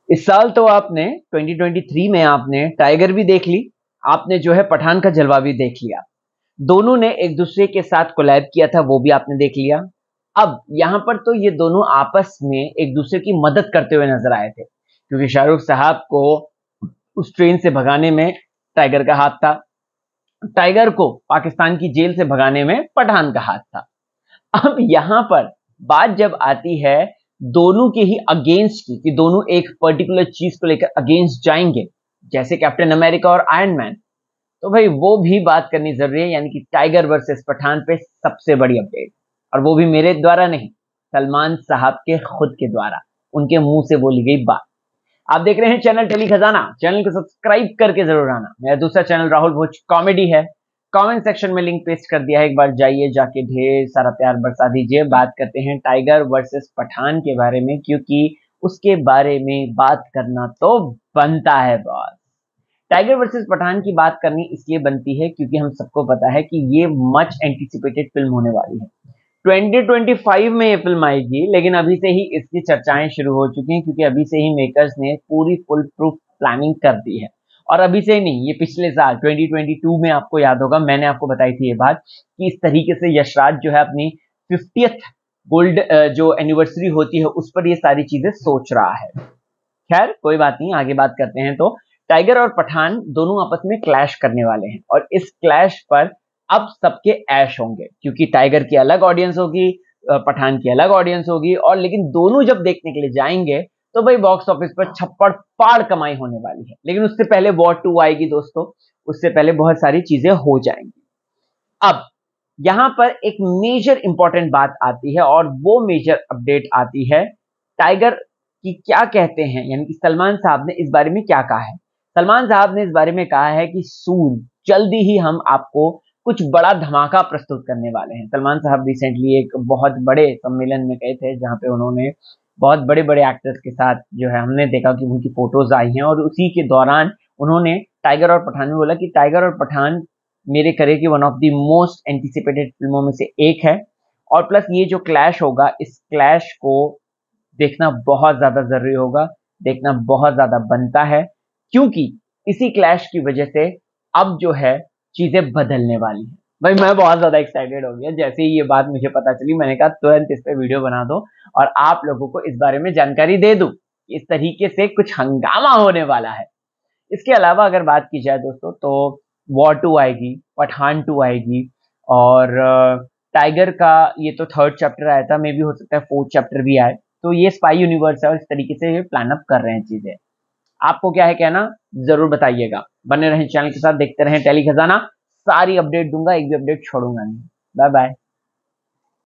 इस साल तो आपने 2023 में आपने टाइगर भी देख ली, आपने जो है पठान का जलवा भी देख लिया। दोनों ने एक दूसरे के साथ कोलैब किया था, वो भी आपने देख लिया। अब यहाँ पर तो ये दोनों आपस में एक दूसरे की मदद करते हुए नजर आए थे, क्योंकि शाहरुख साहब को उस ट्रेन से भगाने में टाइगर का हाथ था, टाइगर को पाकिस्तान की जेल से भगाने में पठान का हाथ था। अब यहां पर बात जब आती है दोनों के ही अगेंस्ट की, कि दोनों एक पर्टिकुलर चीज को लेकर अगेंस्ट जाएंगे, जैसे कैप्टन अमेरिका और आयरन मैन, तो भाई वो भी बात करनी जरूरी है, यानी कि टाइगर वर्सेस पठान पे सबसे बड़ी अपडेट, और वो भी मेरे द्वारा नहीं, सलमान साहब के खुद के द्वारा, उनके मुंह से बोली गई बात। आप देख रहे हैं चैनल टेली खजाना, चैनल को सब्सक्राइब करके जरूर आना। मेरा दूसरा चैनल राहुल भोज कॉमेडी है, कमेंट सेक्शन में लिंक पेस्ट कर दिया है, एक बार जाइए, जाके ढेर सारा प्यार बरसा दीजिए। बात करते हैं टाइगर वर्सेस पठान के बारे में, क्योंकि उसके बारे में बात करना तो बनता है बॉस। टाइगर वर्सेस पठान की बात करनी इसलिए बनती है क्योंकि हम सबको पता है कि ये मच एंटिसिपेटेड फिल्म होने वाली है। 2025 में ये फिल्म आएगी, लेकिन अभी से ही इसकी चर्चाएं शुरू हो चुकी हैं, क्योंकि अभी से ही मेकर्स ने पूरी फुल प्रूफ प्लानिंग कर दी है। और अभी से ही नहीं, ये पिछले साल 2022 में, आपको याद होगा मैंने आपको बताई थी ये बात, कि इस तरीके से यशराज जो है अपनी 50th गोल्ड जो एनिवर्सरी होती है उस पर ये सारी चीजें सोच रहा है। खैर कोई बात नहीं, आगे बात करते हैं। तो टाइगर और पठान दोनों आपस में क्लैश करने वाले हैं, और इस क्लैश पर अब सबके ऐश होंगे, क्योंकि टाइगर की अलग ऑडियंस होगी, पठान की अलग ऑडियंस होगी, और लेकिन दोनों जब देखने के लिए जाएंगे तो भाई बॉक्स ऑफिस पर छप्पड़ फाड़ कमाई होने वाली है। लेकिन उससे पहले वॉर 2 आएगी दोस्तों, उससे पहले बहुत सारी चीजें हो जाएंगी। अब यहां पर एक मेजर इंपॉर्टेंट बात आती है, और वो मेजर अपडेट आती है टाइगर की क्या कहते हैं, यानी कि सलमान साहब ने इस बारे में क्या कहा है। सलमान साहब ने इस बारे में कहा है कि सून, जल्दी ही हम आपको कुछ बड़ा धमाका प्रस्तुत करने वाले हैं। सलमान साहब रिसेंटली एक बहुत बड़े सम्मेलन में गए थे, जहां पे उन्होंने बहुत बड़े बड़े एक्टर्स के साथ जो है, हमने देखा कि उनकी फोटोज आई हैं, और उसी के दौरान उन्होंने टाइगर और पठान में बोला कि टाइगर और पठान मेरे करियर की one of the most anticipated फिल्मों में से एक है, और प्लस ये जो क्लैश होगा, इस क्लैश को देखना बहुत ज्यादा जरूरी होगा, देखना बहुत ज्यादा बनता है, क्योंकि इसी क्लैश की वजह से अब जो है चीजें बदलने वाली है। भाई मैं बहुत ज्यादा एक्साइटेड हो गया, जैसे ही ये बात मुझे पता चली मैंने कहा तुरंत इस पे वीडियो बना दो और आप लोगों को इस बारे में जानकारी दे दूं। इस तरीके से कुछ हंगामा होने वाला है। इसके अलावा अगर बात की जाए दोस्तों, तो वॉर 2 आएगी, पठान 2 आएगी, और टाइगर का ये तो 3rd चैप्टर आया था, मे भी हो सकता है 4th चैप्टर भी आए। तो ये स्पाई यूनिवर्स है, और इस तरीके से ये प्लान अप कर रहे हैं चीजें। आपको क्या है कहना, जरूर बताइएगा। बने रहें चैनल के साथ, देखते रहें टेली खजाना, सारी अपडेट दूंगा, एक भी अपडेट छोड़ूंगा नहीं। Bye bye.